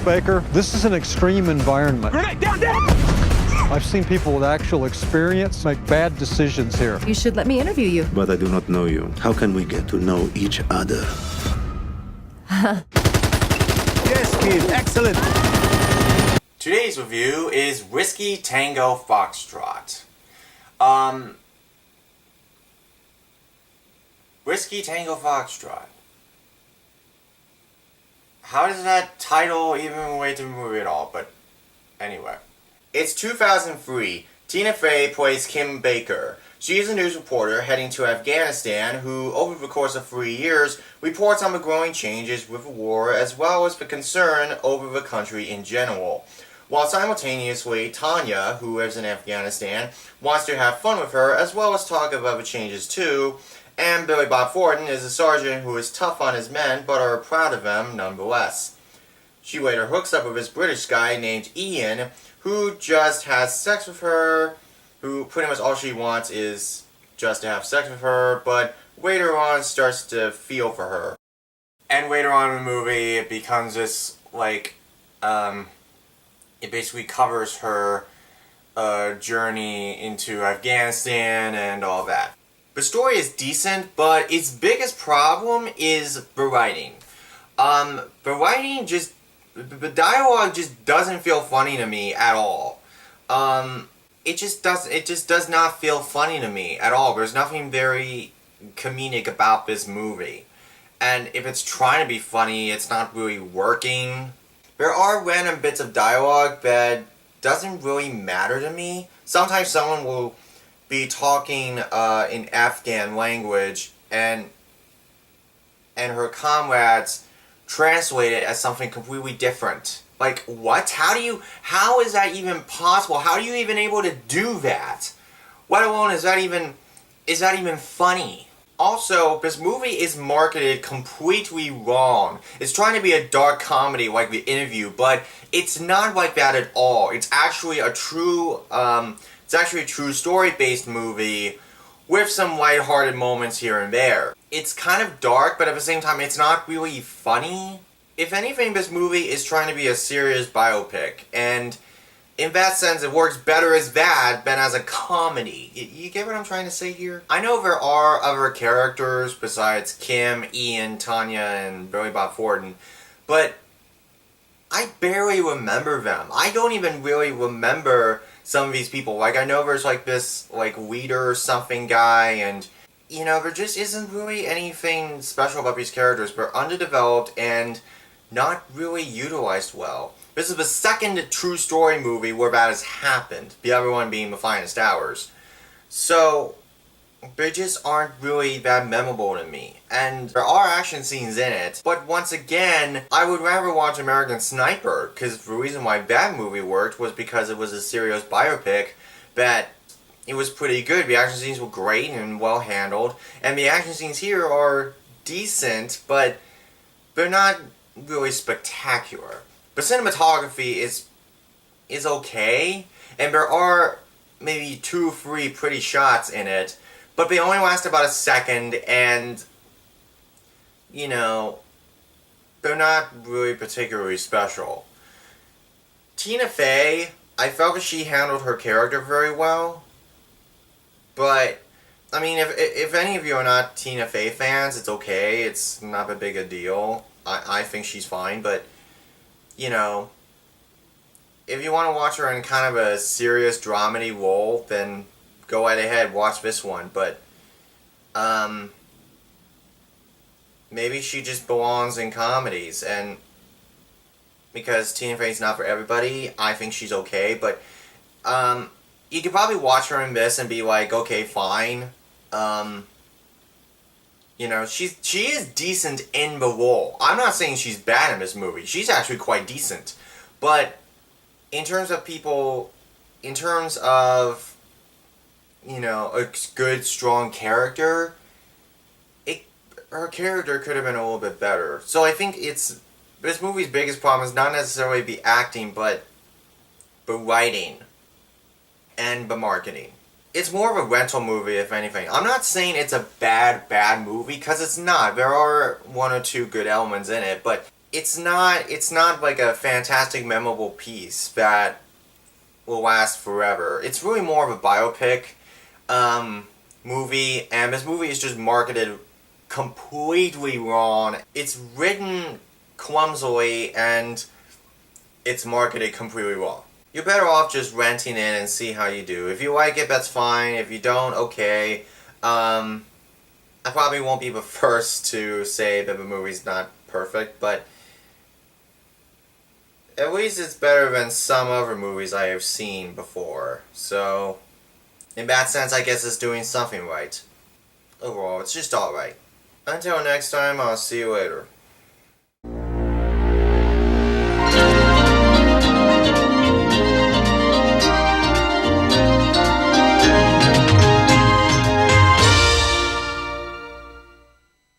Baker. This is an extreme environment. Grenade, down, down! I've seen people with actual experience make bad decisions here. You should let me interview you. But I do not know you. How can we get to know each other? Yes, kid, excellent. Today's review is Whisky, Tango Foxtrot. Whisky, Tango Foxtrot. How does that title even relate to the movie at all? But anyway. It's 2003. Tina Fey plays Kim Baker. She is a news reporter heading to Afghanistan who, over the course of 3 years, reports on the growing changes with the war as well as the concern over the country in general. While simultaneously, Tanya, who lives in Afghanistan, wants to have fun with her as well as talk about the changes too, and Billy Bob Thornton is a sergeant who is tough on his men but are proud of them nonetheless. She later hooks up with this British guy named Ian, who just has sex with her, who pretty much all she wants is just to have sex with her, but later on starts to feel for her. And later on in the movie, it becomes this, like, it basically covers her journey into Afghanistan and all that. The story is decent, but its biggest problem is the writing. The writing just... The dialogue just doesn't feel funny to me at all. It just does not feel funny to me at all. There's nothing very comedic about this movie. And if it's trying to be funny, it's not really working. There are random bits of dialogue that doesn't really matter to me. Sometimes someone will be talking in Afghan language and her comrades translate it as something completely different. Like, what? How is that even possible? How are you even able to do that? Let alone is that even funny? Also, this movie is marketed completely wrong. It's trying to be a dark comedy like The Interview, but it's not like that at all. It's actually a true story-based movie with some lighthearted moments here and there. It's kind of dark, but at the same time, it's not really funny. If anything, this movie is trying to be a serious biopic, and in that sense, it works better as that than as a comedy. You get what I'm trying to say here? I know there are other characters besides Kim, Ian, Tanya, and Billy Bob Thornton, but I barely remember them. I don't even really remember some of these people. Like, I know there's like this like leader or something guy, and you know, there just isn't really anything special about these characters. They're underdeveloped and not really utilized well. This is the second true story movie where that has happened, the other one being The Finest Hours. So, they just aren't really that memorable to me. And there are action scenes in it, but once again, I would rather watch American Sniper, because the reason why that movie worked was because it was a serious biopic that it was pretty good. The action scenes were great and well handled, and the action scenes here are decent, but they're not really spectacular. The cinematography is okay, and there are maybe 2 or 3 pretty shots in it, but they only last about a second, and you know, they're not really particularly special. Tina Fey, I felt that she handled her character very well. But, I mean, if any of you are not Tina Fey fans, it's okay. It's not that big a deal. I think she's fine, but, you know, if you want to watch her in kind of a serious dramedy role, then go right ahead, watch this one. But, maybe she just belongs in comedies, and because Tina Fey's not for everybody, I think she's okay, but, you could probably watch her in this and be like, okay, fine. You know, she is decent in the role. I'm not saying she's bad in this movie. She's actually quite decent. But in terms of people, in terms of, you know, a good, strong character, her character could have been a little bit better. So I think this movie's biggest problem is not necessarily the acting, but the writing and the marketing. It's more of a rental movie, if anything. I'm not saying it's a bad movie, because it's not. There are 1 or 2 good elements in it, but it's not like a fantastic, memorable piece that will last forever. It's really more of a biopic movie, and this movie is just marketed completely wrong. It's written clumsily, and it's marketed completely wrong. You're better off just renting in and see how you do. If you like it, that's fine. If you don't, okay. I probably won't be the first to say that the movie's not perfect, but at least it's better than some other movies I have seen before. So, in that sense, I guess it's doing something right. Overall, it's just alright. Until next time, I'll see you later.